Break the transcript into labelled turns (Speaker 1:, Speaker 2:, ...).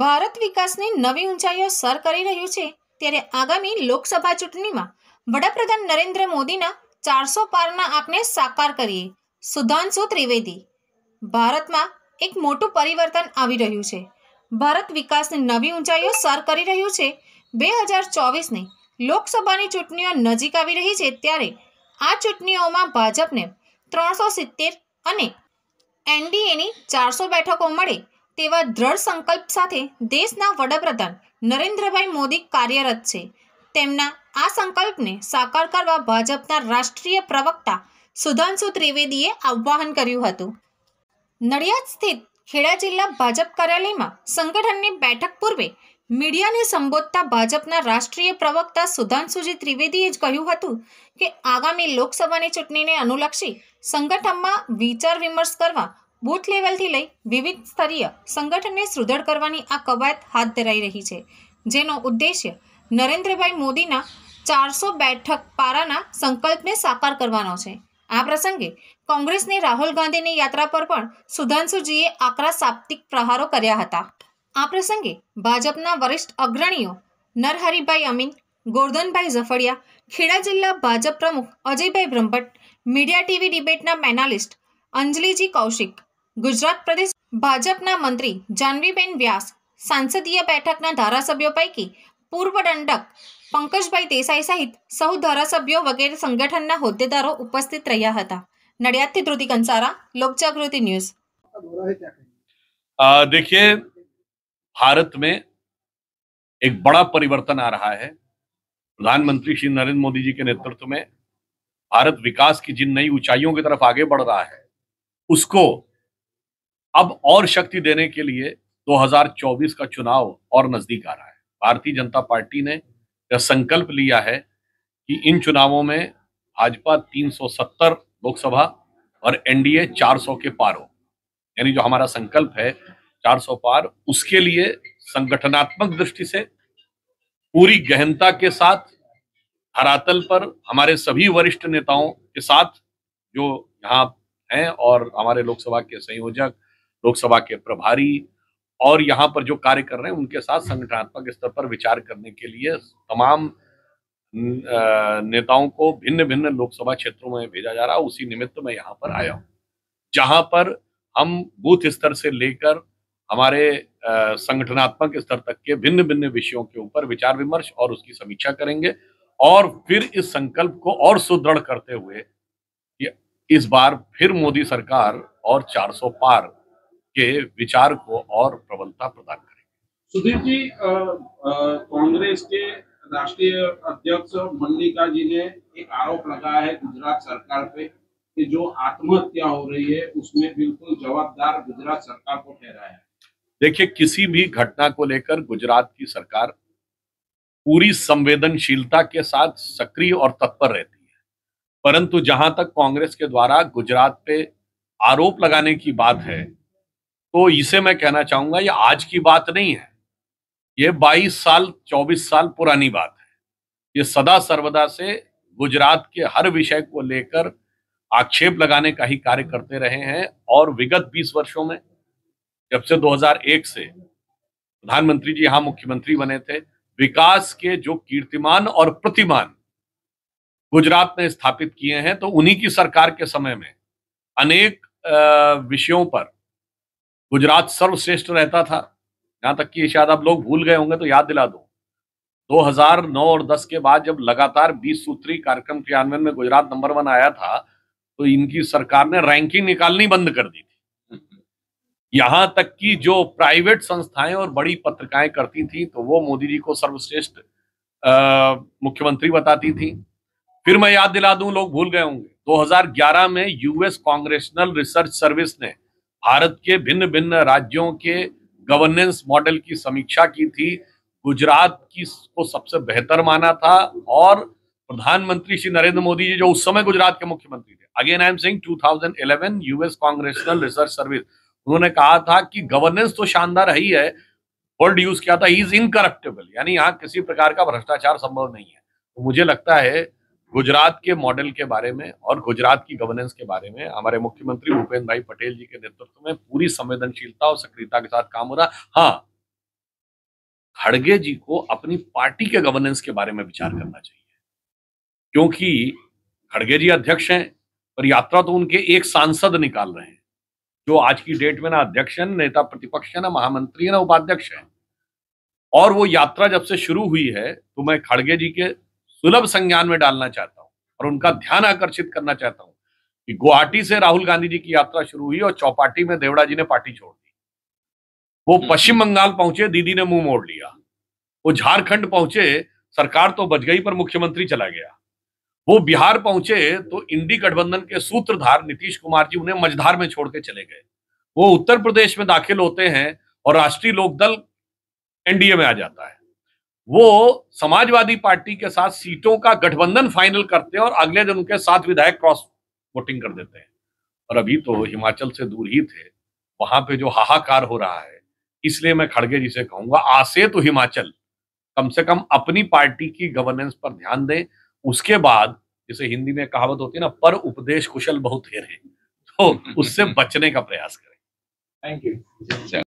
Speaker 1: ભારત વિકાસની નવી ઊંચાઈઓ સર કરી રહ્યું છે ત્યારે આગામી લોકસભા ચૂંટણીમાં વડાપ્રધાન નરેન્દ્ર મોદીના 400 પારના આંકને સાકાર કરીએ. સુધાંશુ ત્રિવેદી. ભારતમાં એક મોટું પરિવર્તન આવી રહ્યું છે. ભારત વિકાસની નવી ઊંચાઈઓ સર કરી રહ્યું છે. 2024ની લોકસભાની ચૂંટણીઓ નજીક આવી રહી છે ત્યારે આ ચૂંટણીઓમાં ભાજપને 370 અને એનડીએની 400 બેઠકો મળે તેવા દ્રઢ સંકલ્પ સાથે દેશના વડાપ્રધાન નરેન્દ્રભાઈ મોદી કાર્યરત છે. તેમના આ સંકલ્પને સાકાર કરવા ભાજપના રાષ્ટ્રીય પ્રવક્તા સુધાંશુ ત્રિવેદીએ આહ્વાન કર્યું હતું. નડિયાદ સ્થિત ખેડા જિલ્લા ભાજપ કાર્યાલયમાં સંગઠનની બેઠક પૂર્વે મીડિયાને સંબોધતા ભાજપના રાષ્ટ્રીય પ્રવક્તા સુધાંશુજી ત્રિવેદીએ જ કહ્યું હતું કે આગામી લોકસભાની ચૂંટણીને અનુલક્ષી સંગઠનમાં વિચાર વિમર્શ કરવા બૂથ લેવલથી લઈ વિવિધ સ્તરીય સંગઠનને સુદૃઢ કરવાની આ કવાયત હાથ ધરાઈ રહી છે, જેનો ઉદ્દેશ્ય નરેન્દ્રભાઈ મોદીના 400 બેઠક પારાના સંકલ્પને સાકાર કરવાનો છે. આ પ્રસંગે કોંગ્રેસની રાહુલ ગાંધીની યાત્રા પર પણ સુધાંશુજીએ આકરા શાબ્દિક પ્રહારો કર્યા હતા. આ પ્રસંગે ભાજપના વરિષ્ઠ અગ્રણીઓ નરહરિભાઈ અમીન, ગોરધનભાઈ ઝફડિયા, ખેડા જિલ્લા ભાજપ પ્રમુખ અજયભાઈ બ્રહ્મભટ્ટ, મીડિયા ટીવી ડિબેટના પેનાલિસ્ટ અંજલિજી કૌશિક, ગુજરાત પ્રદેશ ભાજપના મંત્રી જાનવીબેન વ્યાસ, સાંસદીય બેઠકના ધારાસભ્યો પૈકી પૂર્વ દંડક પંકજભાઈ દેસાઈ સહિત સૌ ધારાસભ્યો વગેરે સંગઠનના હોદ્દેદારો ઉપસ્થિત રહ્યા હતા. નડિયાદથી ધ્રુતિ કંસારા, લોકજાગૃતિ ન્યૂઝ.
Speaker 2: देखिए, भारत में एक बड़ा परिवर्तन आ रहा है. प्रधानमंत्री श्री नरेंद्र मोदी जी के नेतृत्व में भारत विकास की जिन नई ऊंचाइयों की तरफ आगे बढ़ रहा है, उसको अब और शक्ति देने के लिए 2024 का चुनाव और नजदीक आ रहा है. भारतीय जनता पार्टी ने यह संकल्प लिया है कि इन चुनावों में भाजपा 370 लोकसभा और एनडीए 400 के पार हो. यानी जो हमारा संकल्प है 400 पार, उसके लिए संगठनात्मक दृष्टि से पूरी गहनता के साथ धरातल पर हमारे सभी वरिष्ठ नेताओं के साथ जो यहाँ हैं और हमारे लोकसभा के संयोजक, लोकसभा के प्रभारी और यहाँ पर जो कार्य कर रहे हैं, उनके साथ संगठनात्मक स्तर पर विचार करने के लिए तमाम नेताओं को भिन्न भिन्न लोकसभा क्षेत्रों में भेजा जा रहा है. उसी निमित्त मैं यहाँ पर आया हूँ, जहाँ पर हम बूथ स्तर से लेकर हमारे संगठनात्मक स्तर तक के भिन्न भिन्न विषयों के ऊपर विचार विमर्श और उसकी समीक्षा करेंगे और फिर इस संकल्प को और सुदृढ़ करते हुए इस बार फिर मोदी सरकार और 400 पार के विचार को और प्रबलता प्रदान करेंगे.
Speaker 3: सुधीर जी, कांग्रेस के राष्ट्रीय अध्यक्ष मल्लिका जी ने एक आरोप लगाया है गुजरात सरकार पे कि जो आत्महत्या हो रही है उसमें बिल्कुल जवाबदार गुजरात सरकार को ठहराया है.
Speaker 2: देखिए, किसी भी घटना को लेकर गुजरात की सरकार पूरी संवेदनशीलता के साथ सक्रिय और तत्पर रहती है, परंतु जहां तक कांग्रेस के द्वारा गुजरात पे आरोप लगाने की बात है, तो इसे मैं कहना चाहूंगा ये आज की बात नहीं है. ये 22 साल 24 साल पुरानी बात है. ये सदा सर्वदा से गुजरात के हर विषय को लेकर आक्षेप लगाने का ही कार्य करते रहे हैं और विगत 20 वर्षों में जब से 2001 से प्रधानमंत्री जी यहां मुख्यमंत्री बने थे, विकास के जो कीर्तिमान और प्रतिमान गुजरात ने स्थापित किए हैं, तो उन्हीं की सरकार के समय में अनेक विषयों पर गुजरात सर्वश्रेष्ठ रहता था. यहां तक कि शायद आप लोग भूल गए होंगे तो याद दिला दूं, 2009 और 10 के बाद जब लगातार 20 सूत्री कार्यक्रम क्रियान्वयन में गुजरात नंबर 1 आया था, तो इनकी सरकार ने रैंकिंग निकालनी बंद कर दी थी. यहां तक कि जो प्राइवेट संस्थाएं और बड़ी पत्रिकाएं करती थी, तो वो मोदी जी को सर्वश्रेष्ठ मुख्यमंत्री बताती थी. फिर मैं याद दिला दूं, लोग भूल गए होंगे, 2011 में यूएस कांग्रेशनल रिसर्च सर्विस ने भारत के भिन्न भिन्न राज्यों के गवर्नेंस मॉडल की समीक्षा की थी. गुजरात की को सबसे बेहतर माना था और प्रधानमंत्री श्री नरेंद्र मोदी जी जो उस समय गुजरात के मुख्यमंत्री थे, again I am saying 2011 US congressional research service, उन्होंने कहा था कि गवर्नेंस तो शानदार ही है, वर्ड यूज किया था इज इनकरप्टेबल, यानी यहाँ किसी प्रकार का भ्रष्टाचार संभव नहीं है. तो मुझे लगता है गुजरात के मॉडल के बारे में और गुजरात की गवर्नेंस के बारे में हमारे मुख्यमंत्री भूपेंद्र भाई पटेल जी के नेतृत्व में पूरी संवेदनशीलता और सक्रियता के साथ काम हो रहा. हाँ, खड़गे जी को अपनी पार्टी के गवर्नेंस के बारे में विचार करना चाहिए, क्योंकि खड़गे जी अध्यक्ष हैं पर यात्रा तो उनके एक सांसद निकाल रहे हैं, जो आज की डेट में ना अध्यक्ष हैं, नेता प्रतिपक्ष है, ना महामंत्री है, ना उपाध्यक्ष है। और वो यात्रा जब से शुरू हुई है तो मैं खड़गे जी के सुलभ संज्ञान में डालना चाहता हूं और उनका ध्यान आकर्षित करना चाहता हूं कि गुवाहाटी से राहुल गांधी जी की यात्रा शुरू हुई और चौपाटी में देवड़ा जी ने पार्टी छोड़ दी। वो पश्चिम बंगाल पहुंचे, दीदी ने मुंह मोड़ लिया। वो झारखंड पहुंचे, सरकार तो बच गई पर मुख्यमंत्री चला गया। वो बिहार पहुंचे तो इंडी गठबंधन के सूत्रधार नीतीश कुमार जी उन्हें मझधार में छोड़ के चले गए। वो उत्तर प्रदेश में दाखिल होते हैं और राष्ट्रीय लोकदल एनडीए में आ जाता है। वो समाजवादी पार्टी के साथ सीटों का गठबंधन फाइनल करते हैं और अगले दिन उनके 7 विधायक क्रॉस वोटिंग कर देते हैं। और अभी तो हिमाचल से दूर ही थे, वहां पे जो हाहाकार हो रहा है, इसलिए मैं खड़गे जी से कहूंगा, आसे तो हिमाचल कम से कम अपनी पार्टी की गवर्नेंस पर ध्यान दें। उसके बाद, जैसे हिंदी में कहावत होती है ना, पर उपदेश कुशल बहुत हेरे, तो उससे बचने का प्रयास करें।
Speaker 3: Thank you.